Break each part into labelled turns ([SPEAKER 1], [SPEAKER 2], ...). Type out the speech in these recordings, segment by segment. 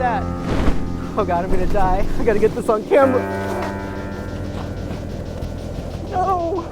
[SPEAKER 1] that? Oh God, I'm gonna die. I gotta get this on camera. No.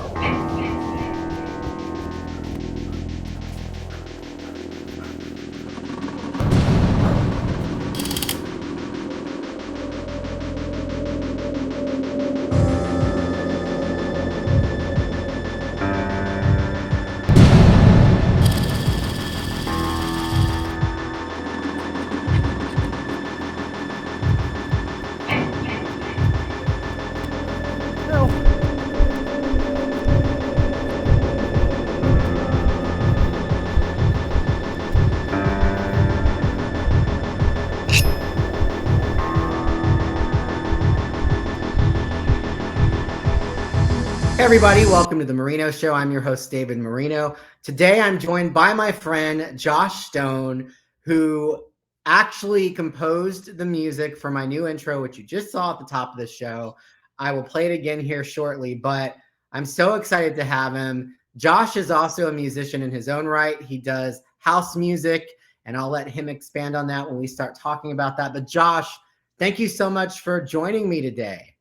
[SPEAKER 1] Hey everybody, welcome to the Marino Show. I'm your host, David Marino. Today I'm joined by my friend, Josh Stone, who actually composed the music for my new intro, which you just saw at the top of the show. I will play it again here shortly, but I'm so excited to have him. Josh is also a musician in his own right. He does house music, and I'll let him expand on that when we start talking about that. But Josh, thank you so much for joining me today.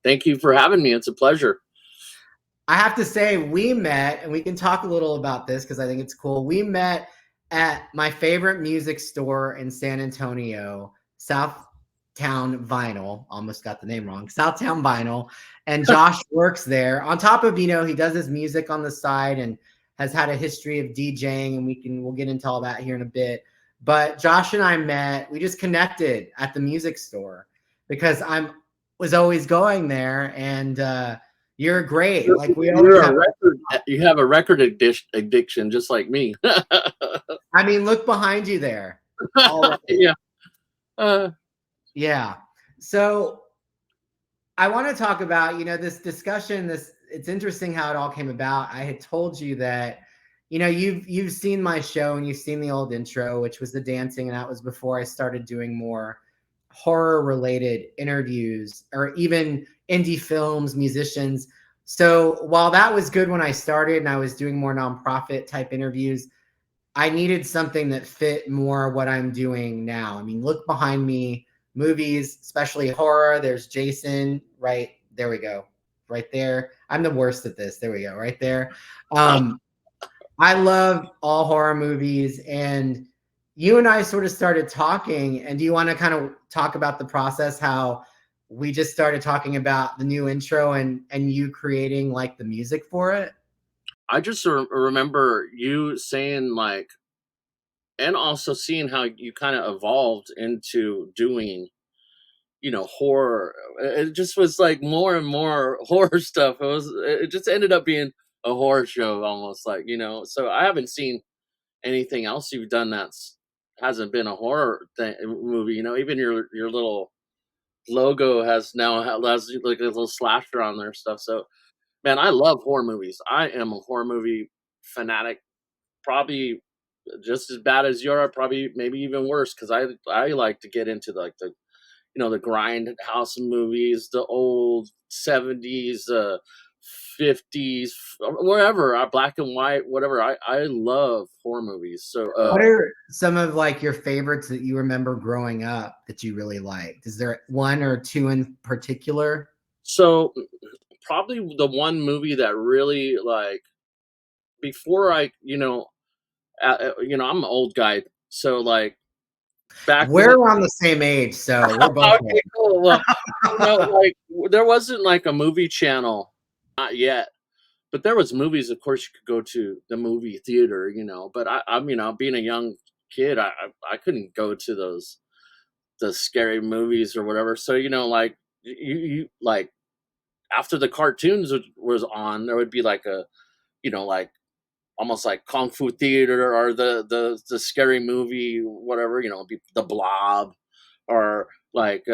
[SPEAKER 2] Thank you for having me. It's a pleasure.
[SPEAKER 1] I have to say, we met, and we can talk a little about this because I think it's cool. We met at my favorite music store in San Antonio, Southtown Vinyl. Almost got the name wrong. Southtown Vinyl. And Josh works there. On top of, he does his music on the side and has had a history of DJing, and we'll get into all that here in a bit. But Josh and I met, we just connected at the music store because was always going there, and you're great. Like we always have
[SPEAKER 2] you have a record addiction, just like me.
[SPEAKER 1] I mean, look behind you there.
[SPEAKER 2] Yeah.
[SPEAKER 1] Yeah. So I want to talk about, this discussion, it's interesting how it all came about. I had told you that, you've seen my show and you've seen the old intro, which was the dancing. And that was before I started doing more horror related interviews or even indie films, musicians. So while that was good when I started and I was doing more nonprofit type interviews, I needed something that fit more what I'm doing now. I mean, look behind me, movies, especially horror. There's Jason, right? There we go. Right there. I'm the worst at this. There we go. Right there. I love all horror movies, and you and I sort of started talking. And do you want to kind of talk about the process, how we just started talking about the new intro and you creating like the music for it?
[SPEAKER 2] I just remember you saying like, and also seeing how you kind of evolved into doing, horror. It just was like more and more horror stuff. It just ended up being a horror show almost, like, so I haven't seen anything else you've done that's hasn't been a horror movie. Even your little logo has like a little slasher on their stuff. So, man, I love horror movies. I am a horror movie fanatic, probably just as bad as you are, probably maybe even worse, because I like to get into like the grindhouse movies, the old 70s, 50s, wherever, black and white, whatever. I love horror movies. So
[SPEAKER 1] what are some of like your favorites that you remember growing up that you really liked? Is there one or two in particular?
[SPEAKER 2] So probably the one movie that really, like, before I'm an old guy, so like back
[SPEAKER 1] We're around the same age, so we're both
[SPEAKER 2] okay, cool. Well, like there wasn't like a movie channel, not yet, but there was movies. Of course, you could go to the movie theater, But I'm, being a young kid, I couldn't go to the scary movies or whatever. So like you like after the cartoons was on, there would be like like almost like kung fu theater or the scary movie, whatever, be the Blob, or like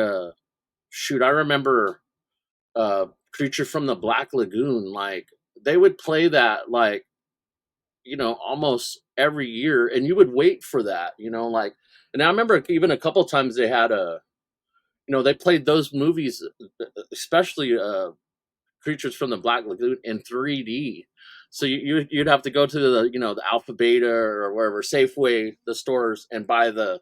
[SPEAKER 2] shoot, I remember Creature from the Black Lagoon. Like they would play that, like, almost every year, and you would wait for that, like. And I remember even a couple times they had they played those movies, especially Creatures from the Black Lagoon, in 3D. So you'd have to go to the the Alpha Beta or wherever, Safeway, the stores, and buy the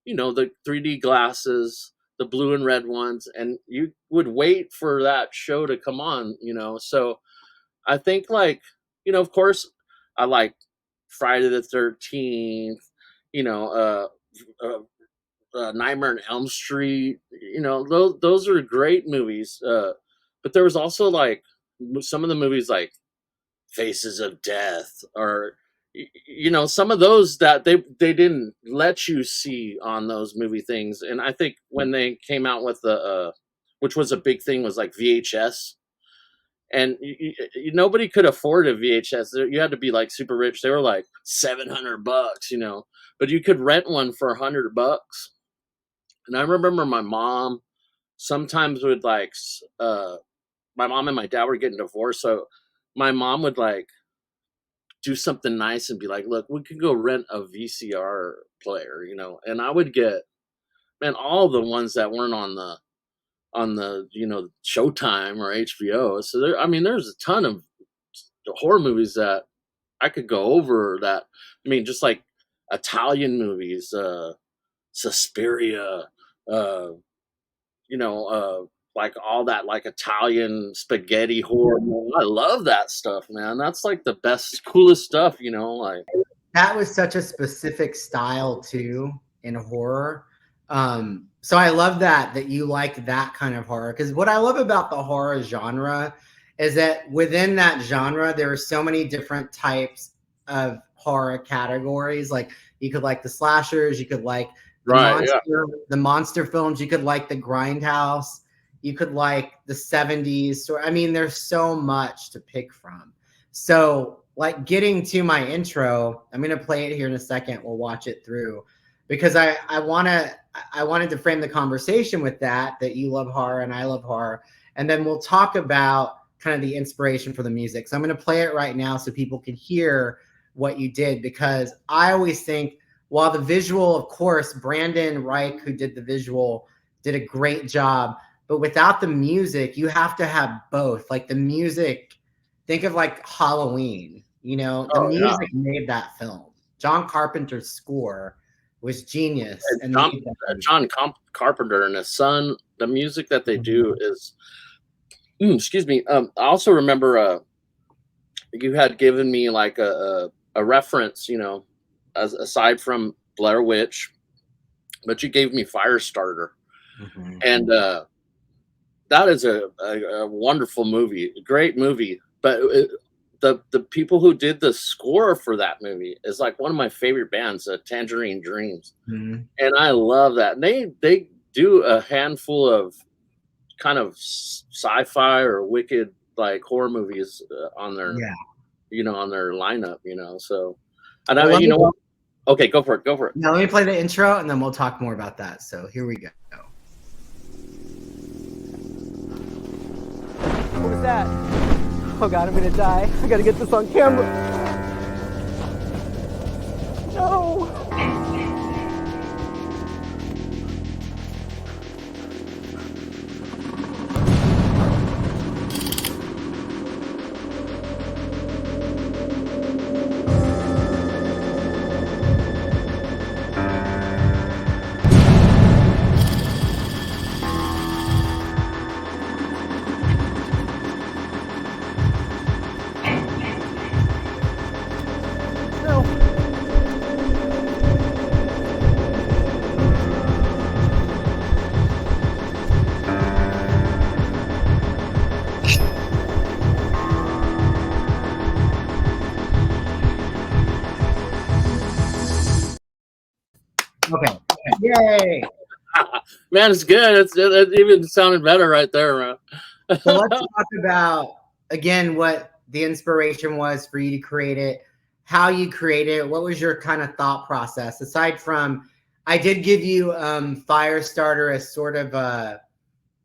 [SPEAKER 2] the 3D glasses, the blue and red ones, and you would wait for that show to come on. So I think, like, of course, I like Friday the 13th, you know, Nightmare on Elm Street. Those are great movies. But there was also, like, some of the movies like Faces of Death, or some of those that they didn't let you see on those movie things. And I think when they came out with the which was a big thing, was like VHS, and nobody could afford a VHS. You had to be like super rich. They were like $700, but you could rent one for $100. And I remember my mom sometimes would like, my mom and my dad were getting divorced, so my mom would like do something nice and be like, "Look, we could go rent a VCR player," and I would get, man, all the ones that weren't on the Showtime or HBO. So there's a ton of horror movies that I could go over. That, just like Italian movies, Suspiria, uh, like all that, like Italian spaghetti horror. Man, I love that stuff, man. That's like the best, coolest stuff. Like,
[SPEAKER 1] That was such a specific style too in horror. So I love that you like that kind of horror, because what I love about the horror genre is that within that genre there are so many different types of horror categories. Like, you could like the slashers, you could like the
[SPEAKER 2] right, yeah,
[SPEAKER 1] monster films, you could like the grindhouse, you could like the 70s. So I mean, there's so much to pick from. So, like, getting to my intro, I'm gonna play it here in a second. We'll watch it through, because I wanted to frame the conversation with that you love horror and I love horror, and then we'll talk about kind of the inspiration for the music. So I'm gonna play it right now so people can hear what you did, because I always think, while the visual, of course, Brandon Reich, who did the visual, did a great job, but without the music, you have to have both. Like, the music, think of like Halloween, the
[SPEAKER 2] oh yeah.
[SPEAKER 1] music made that film. John Carpenter's score was genius,
[SPEAKER 2] And
[SPEAKER 1] and
[SPEAKER 2] John,
[SPEAKER 1] made that movie.
[SPEAKER 2] Carpenter and his son, the music that they do is, excuse me. I also remember, you had given me like a reference, as aside from Blair Witch, but you gave me Firestarter,
[SPEAKER 1] Mhm.
[SPEAKER 2] and that is a wonderful movie, a great movie. But the people who did the score for that movie is like one of my favorite bands, Tangerine Dreams,
[SPEAKER 1] Mhm.
[SPEAKER 2] and I love that. And they do a handful of kind of sci-fi or wicked, like, horror movies, on their
[SPEAKER 1] Yeah.
[SPEAKER 2] on their lineup. So, and
[SPEAKER 1] Well,
[SPEAKER 2] I, you know what? Okay, go for it. Go for it.
[SPEAKER 1] now let me play the intro, and then we'll talk more about that. So here we go.
[SPEAKER 3] What was that? Oh god, I'm gonna die. I gotta get this on camera. No! No.
[SPEAKER 1] Okay. Yay.
[SPEAKER 2] Man, it's good. It even sounded better right there, man.
[SPEAKER 1] So let's talk about, again, what the inspiration was for you to create it, how you created it, what was your kind of thought process, aside from, I did give you Firestarter as sort of a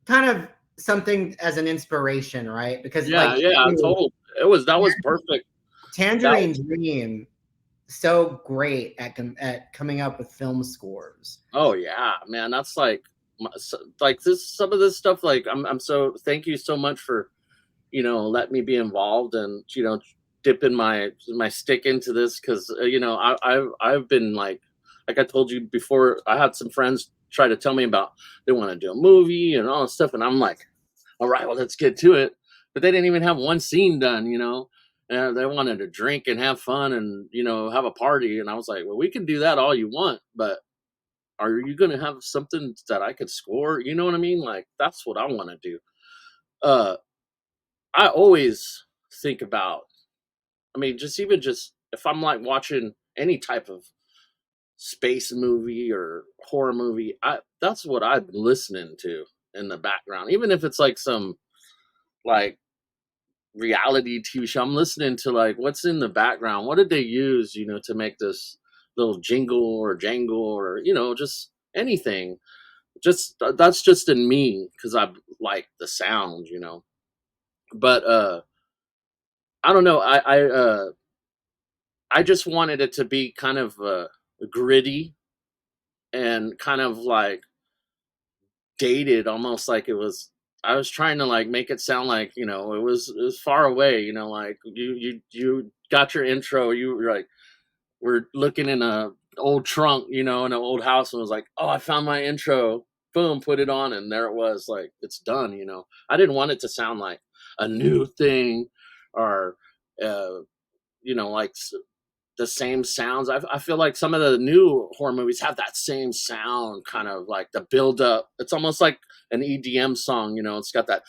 [SPEAKER 1] kind of something as an inspiration, right? Because
[SPEAKER 2] Yeah,
[SPEAKER 1] like
[SPEAKER 2] yeah, total. That was perfect.
[SPEAKER 1] Tangerine Dream, so great at coming up with film scores.
[SPEAKER 2] Oh yeah, man. That's like, like this. Some of this stuff. Like, I'm so, thank you so much for, let me be involved, and dipping my stick into this, because I've been like, like I told you before, I had some friends try to tell me about they want to do a movie and all this stuff, and I'm like, all right, well, let's get to it. But they didn't even have one scene done, you know. And they wanted to drink and have fun and, you know, have a party. And I was like, well, we can do that all you want, but are you going to have something that I could score? You know what I mean? Like, that's what I want to do. Uh, I always think about, I mean, just even just if I'm like watching any type of space movie or horror movie, that's what I'm listening to in the background. Even if it's like some like reality TV show, I'm listening to like what's in the background. What did they use, you know, to make this little jingle or jangle or, you know, just anything. Just that's just in me because I like the sound, you know. But I don't know. I just wanted it to be kind of gritty and kind of like dated, almost like it was. I was trying to like make it sound like, you know, it was far away, you know, like you got your intro, you were like, we're looking in a old trunk, you know, in an old house, and was like, oh, I found my intro. Boom, put it on, and there it was. Like, it's done, you know. I didn't want it to sound like a new thing or, uh, you know, like the same sounds. I feel like some of the new horror movies have that same sound, kind of like the build up. It's almost like an EDM song, you know. It's got that,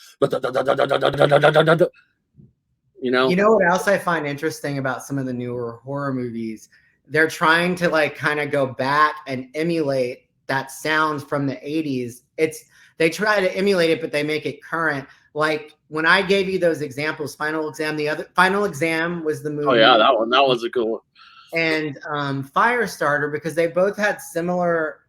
[SPEAKER 2] you know.
[SPEAKER 1] You know what else I find interesting about some of the newer horror movies? They're trying to like kind of go back and emulate that sound from the 80s. They try to emulate it, but they make it current. Like when I gave you those examples, Final Exam, the other Final Exam was the movie.
[SPEAKER 2] Oh yeah, that was a cool one.
[SPEAKER 1] And Firestarter, because they both had similar,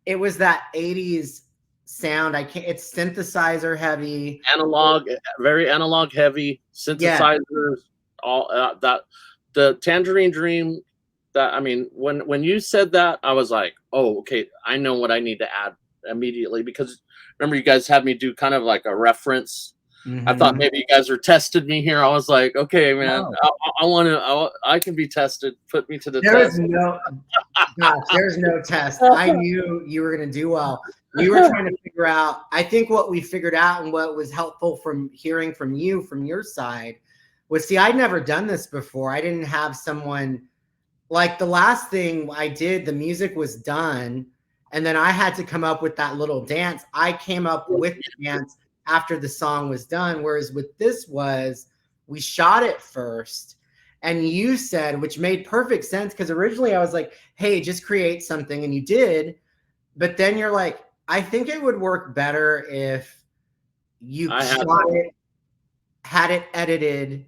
[SPEAKER 1] it was that 80s sound. It's synthesizer heavy,
[SPEAKER 2] analog, very analog heavy, synthesizers, yeah. All that. The Tangerine Dream, that, I mean, when you said that, I was like, oh, okay, I know what I need to add immediately, because remember you guys had me do kind of like a reference. I thought maybe you guys were tested me here. I was like, okay, man, I can be tested. Put me to the test.
[SPEAKER 1] There's no test. I knew you were going to do well. We were trying to figure out, I think what we figured out and what was helpful from hearing from you, from your side, was, see, I'd never done this before. I didn't have someone, like the last thing I did, the music was done, and then I had to come up with that little dance. I came up with the dance after the song was done, whereas with this we shot it first. And you said, which made perfect sense, because originally I was like, hey, just create something, and you did. But then you're like, I think it would work better if you shot it, had it edited,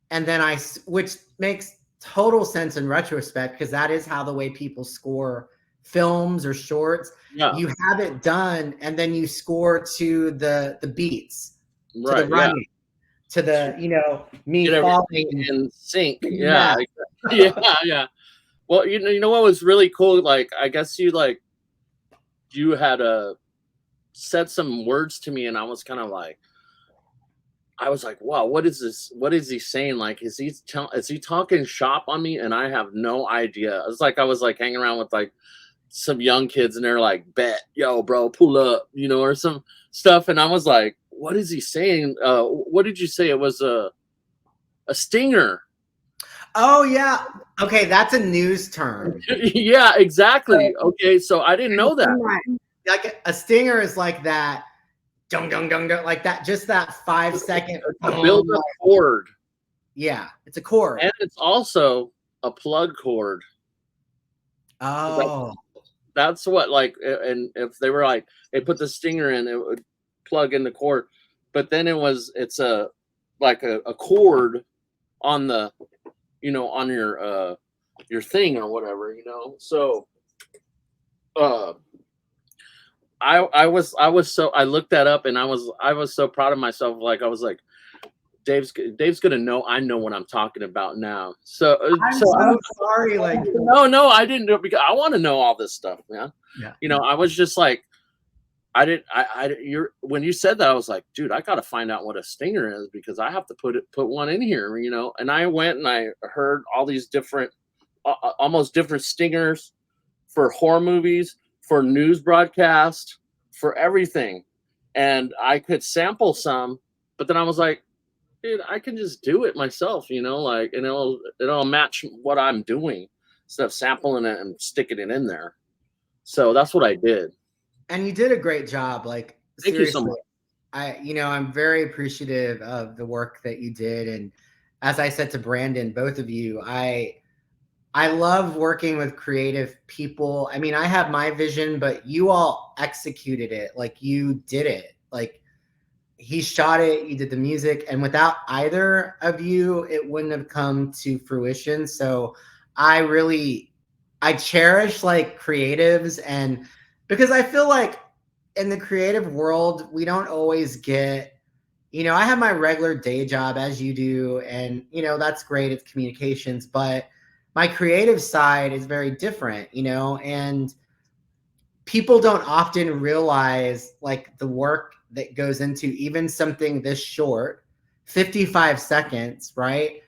[SPEAKER 1] and then which makes total sense in retrospect, because that is how the way people score films or shorts. Yeah. You have it done, and then you score to the beats, right, to the running. Yeah. To the, you know, me falling
[SPEAKER 2] in sync. Yeah. Yeah. Well, you know what was really cool? Like, I guess you had said some words to me, and I was kind of like, wow, what is this? What is he saying? Like, is he talking shop on me? And I have no idea. It's like I was like hanging around with like some young kids, and they're like, bet, yo, bro, pull up, you know, or some stuff. And I was like, what is he saying? What did you say? It was a stinger.
[SPEAKER 1] Oh yeah. Okay, that's a news term.
[SPEAKER 2] Yeah, exactly. Okay, so I didn't know that.
[SPEAKER 1] Like a stinger is like that, dung dung dung dung, like that. Just that 5 second
[SPEAKER 2] build a chord.
[SPEAKER 1] Yeah, it's a chord,
[SPEAKER 2] and it's also a plug chord.
[SPEAKER 1] Oh,
[SPEAKER 2] that's what, like, and if they were like, they put the stinger in, it would plug in the chord, but then it's a chord on the, you know, on your thing or whatever, you know. So I looked that up, and I was so proud of myself. Like, I was like, Dave's gonna know I know what I'm talking about now. So
[SPEAKER 1] I'm so sorry. Like,
[SPEAKER 2] no, I didn't do it because I want to know all this stuff, man.
[SPEAKER 1] Yeah.
[SPEAKER 2] You know, I was just like, when you said that, I was like, dude, I got to find out what a stinger is, because I have to put one in here, you know. And I went and I heard all these different, almost different stingers for horror movies, for news broadcast, for everything. And I could sample some, but then I was like, dude, I can just do it myself, like, and it'll match what I'm doing instead of sampling it and sticking it in there. So that's what I did.
[SPEAKER 1] And you did a great job. Like,
[SPEAKER 2] Thank you so
[SPEAKER 1] seriously,
[SPEAKER 2] much.
[SPEAKER 1] I'm very appreciative of the work that you did. And as I said to Brandon, both of you, I love working with creative people. I mean, I have my vision, but you all executed it. Like, you did it. Like, he shot it, you did the music, and without either of you, it wouldn't have come to fruition. So I cherish like creatives, and because I feel like in the creative world, we don't always get, I have my regular day job as you do, and that's great. It's communications, but my creative side is very different, and people don't often realize like the work that goes into even something this short, 55 seconds, right?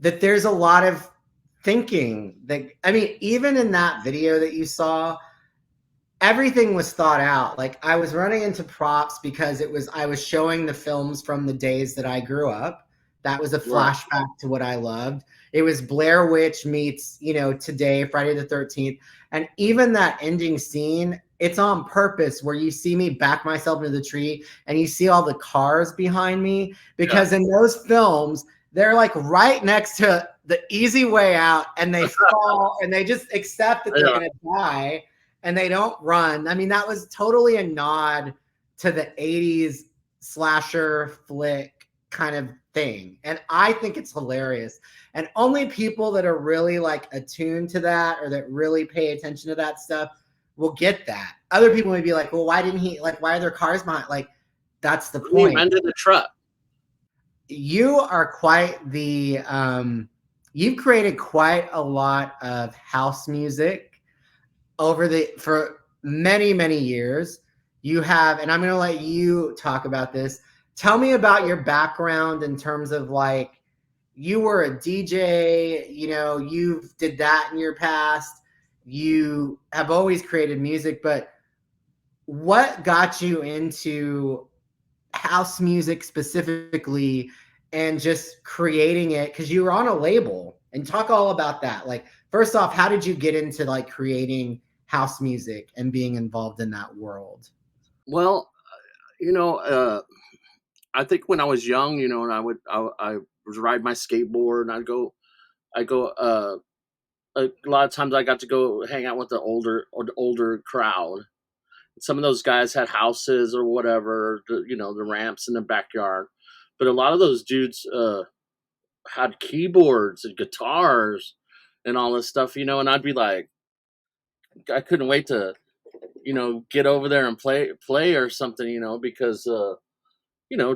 [SPEAKER 1] That there's a lot of thinking that, I mean, even in that video that you saw, everything was thought out. Like, I was running into props because I was showing the films from the days that I grew up. That was a flashback to what I loved. It was Blair Witch meets, today, Friday the 13th. And even that ending scene, it's on purpose, where you see me back myself into the tree and you see all the cars behind me, because in those films, they're like right next to the easy way out, and they fall and they just accept that they're going to die, and they don't run. I mean, that was totally a nod to the 80s slasher flick kind of thing. And I think it's hilarious. And only people that are really like attuned to that, or that really pay attention to that stuff, will get that. Other people may be like, well, why didn't he, like, why are there cars behind? Like, that's the point.
[SPEAKER 2] He rented the truck.
[SPEAKER 1] You are quite the, you've created quite a lot of house music for many, many years. You have, and I'm going to let you talk about this. Tell me about your background in terms of, like, you were a DJ, you did that in your past. You have always created music, but what got you into house music specifically, and just creating it? Because you were on a label, and talk all about that. Like, first off, how did you get into like creating house music and being involved in that world?
[SPEAKER 2] Well, I think when I was young, and I would ride my skateboard, and I go, a lot of times I got to go hang out with the older crowd. Some of those guys had houses or whatever, the ramps in the backyard. But a lot of those dudes had keyboards and guitars and all this stuff, and I'd be like, I couldn't wait to, get over there and play or something, because,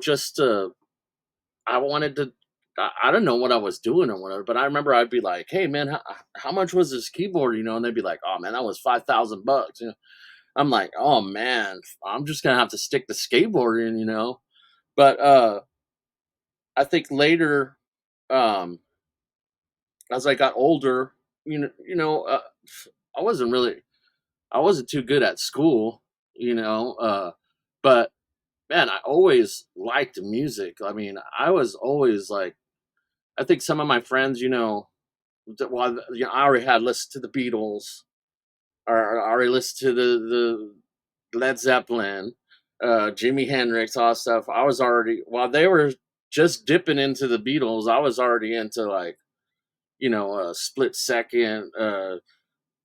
[SPEAKER 2] just I wanted to. I don't know what I was doing or whatever, but I remember I'd be like, "Hey man, how much was this keyboard?" And they'd be like, "Oh man, that was $5,000." I'm like, "Oh man, I'm just gonna have to stick to skateboarding." But I think later, um, as I got older, I wasn't really, I wasn't too good at school, but man, I always liked music. I mean, I was always like, I think some of my friends, I already had listened to the Beatles, or I already listened to the Led Zeppelin, Jimi Hendrix, all that stuff. I was already, while they were just dipping into the Beatles, I was already into like, Split Second,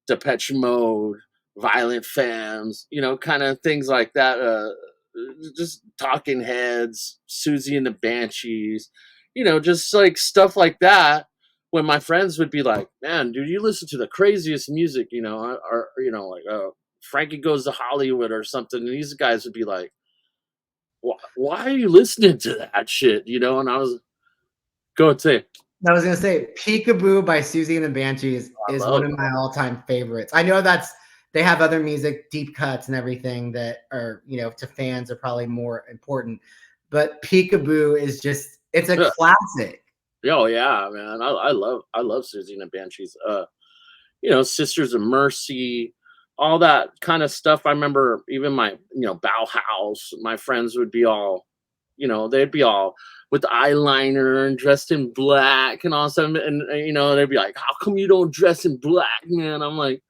[SPEAKER 2] Depeche Mode, Violent Femmes, kind of things like that. Just Talking Heads, Susie and the Banshees, just like stuff like that. When my friends would be like, "Man, dude, you listen to the craziest music," or like Frankie Goes to Hollywood or something, and these guys would be like, "Why are you listening to that shit?" And I was, go ahead, say.
[SPEAKER 1] I was gonna say Peekaboo by Susie and the Banshees is one of my all-time favorites. I know they have other music, deep cuts and everything that are, to fans are probably more important. But Peekaboo is just, it's a classic.
[SPEAKER 2] Oh yeah, man. I love Susie and the Banshees. Sisters of Mercy, all that kind of stuff. I remember even my, Bauhaus, my friends would be all, they'd be all with eyeliner and dressed in black and all stuff. And they'd be like, how come you don't dress in black, man? I'm like,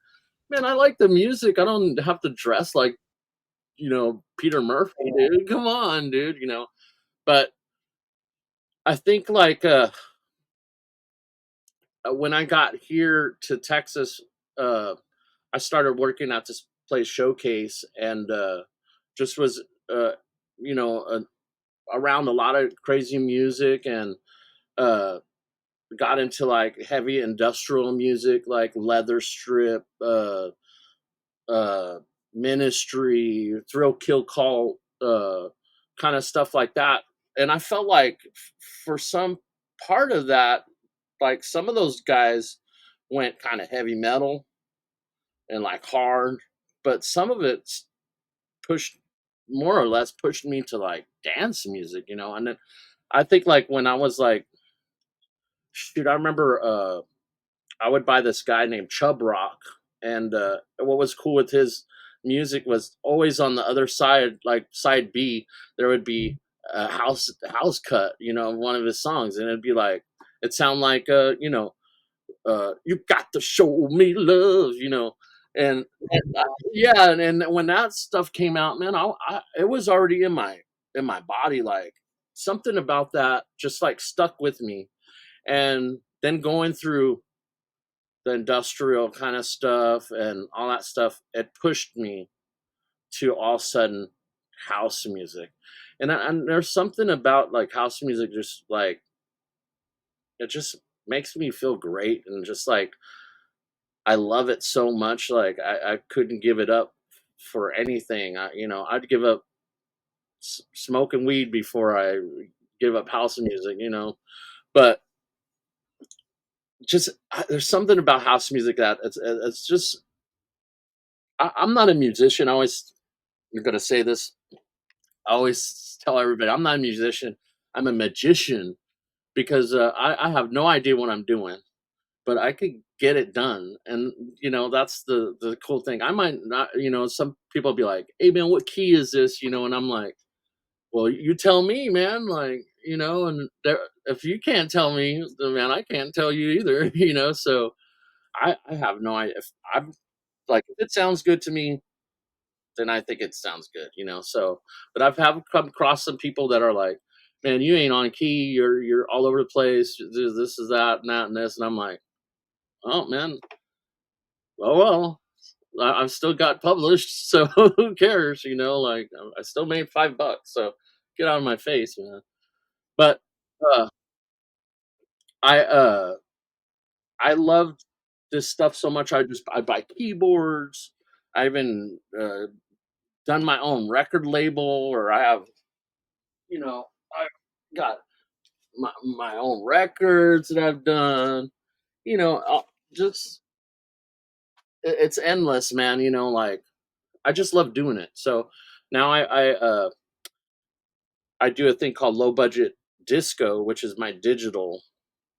[SPEAKER 2] man, I like the music. I don't have to dress like, Peter Murphy, dude. Come on, dude. But I think like when I got here to Texas, I started working at this place Showcase, and just was you know uh, around a lot of crazy music, and uh, got into like heavy industrial music like Leather Strip, uh, Ministry, Thrill Kill Call, kind of stuff like that. And I felt like for some part of that, like some of those guys went kind of heavy metal and like hard, but some of it's pushed more or less pushed me to like dance music, and then I think like when I was like, shoot, I remember I would buy this guy named Chub Rock, and what was cool with his music was always on the other side, like side B, there would be a house cut, of one of his songs, and it'd be like it sound like you got to show me love, and yeah, and when that stuff came out, man, it was already in my body, like something about that just like stuck with me, and then going through the industrial kind of stuff and all that stuff, it pushed me to all of a sudden house music. And there's something about like house music, just like it just makes me feel great, and just like I love it so much. Like I couldn't give it up for anything. I'd give up smoking weed before I give up house music. But just there's something about house music that it's just I'm not a musician. I always You're gonna say this. I always tell everybody I'm not a musician. I'm a magician, because I have no idea what I'm doing, but I could get it done. And that's the cool thing. I might not. Some people be like, "Hey man, what key is this?" And I'm like, "Well, you tell me, man." Like and if you can't tell me, then man, I can't tell you either. So I have no idea. If I'm like, if it sounds good to me, then I think it sounds good. So, but I've have come across some people that are like, "Man, you ain't on key. You're all over the place. This is that and that and this," and I'm like, "Oh man, well, I've still got published, so who cares? Like I still made $5, so get out of my face, man." But uh, I I loved this stuff so much. I buy keyboards. I even done my own record label, or I have I got my own records that I've done. Just it's endless, man. Like I just love doing it. So now I do a thing called low budget disco, which is my digital,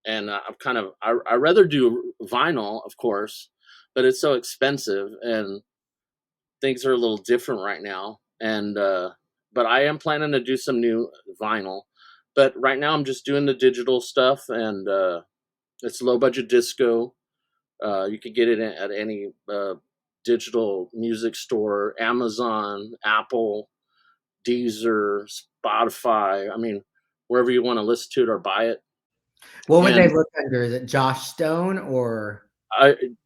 [SPEAKER 2] and I'm kind of I rather do vinyl, of course, but it's so expensive, and things are a little different right now. And but I am planning to do some new vinyl. But right now I'm just doing the digital stuff, and it's low budget disco. You could get it at any digital music store, Amazon, Apple, Deezer, Spotify. I mean, wherever you want to listen to it or buy it.
[SPEAKER 1] What would they
[SPEAKER 2] And
[SPEAKER 1] look under? Is it Josh Stone or?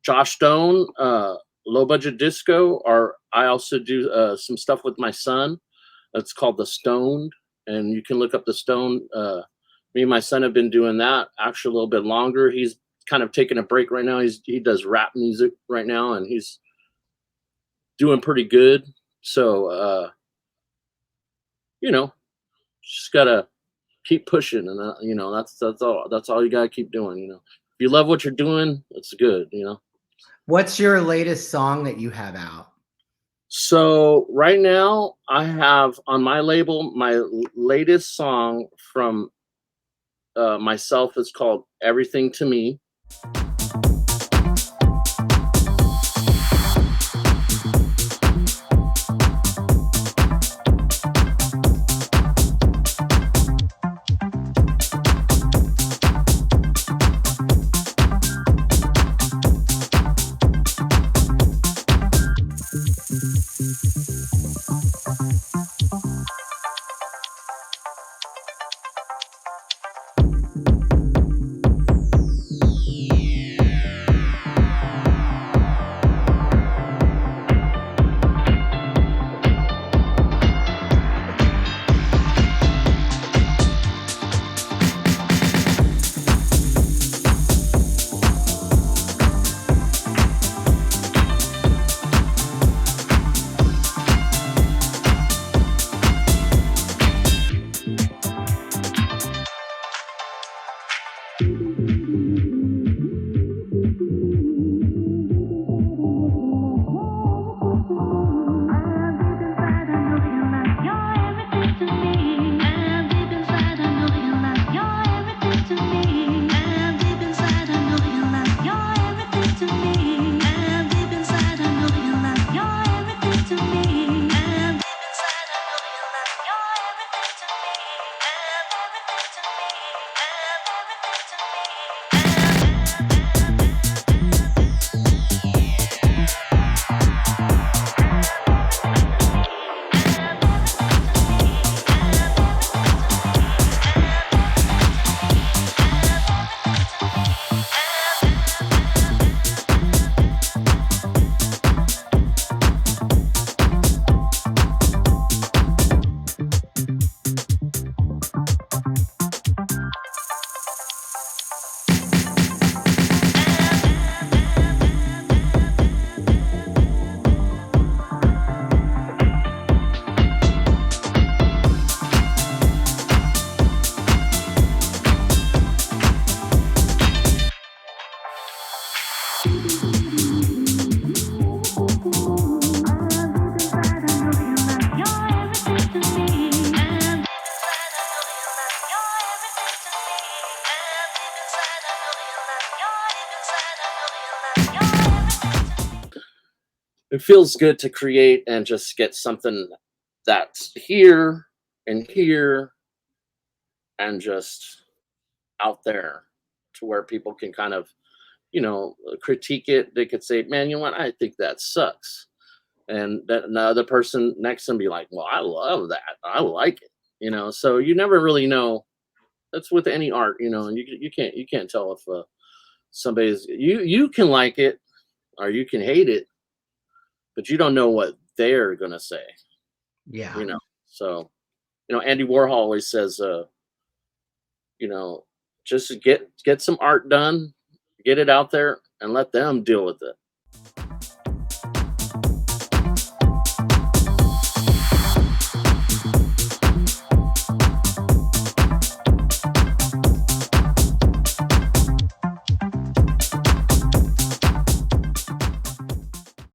[SPEAKER 2] Josh Stone, low budget disco, or I also do some stuff with my son. It's called the Stoned, and you can look up the Stone. Me and my son have been doing that actually a little bit longer. He's kind of taking a break right now. He does rap music right now, and he's doing pretty good. So just gotta keep pushing, and that's all you gotta keep doing. If you love what you're doing, it's good.
[SPEAKER 1] What's your latest song that you have out?
[SPEAKER 2] So right now I have on my label my latest song from myself is called "Everything to Me." it feels good to create and just get something that's here and here and just out there to where people can kind of, critique it. They could say, man, you know what? I think that sucks. And that another person next to them be like, well, I love that. I like it. So you never really know. That's with any art, and you can't tell if somebody's you can like it or you can hate it, but you don't know what they're gonna say.
[SPEAKER 1] Yeah.
[SPEAKER 2] So Andy Warhol always says, just get some art done, get it out there, and let them deal with it.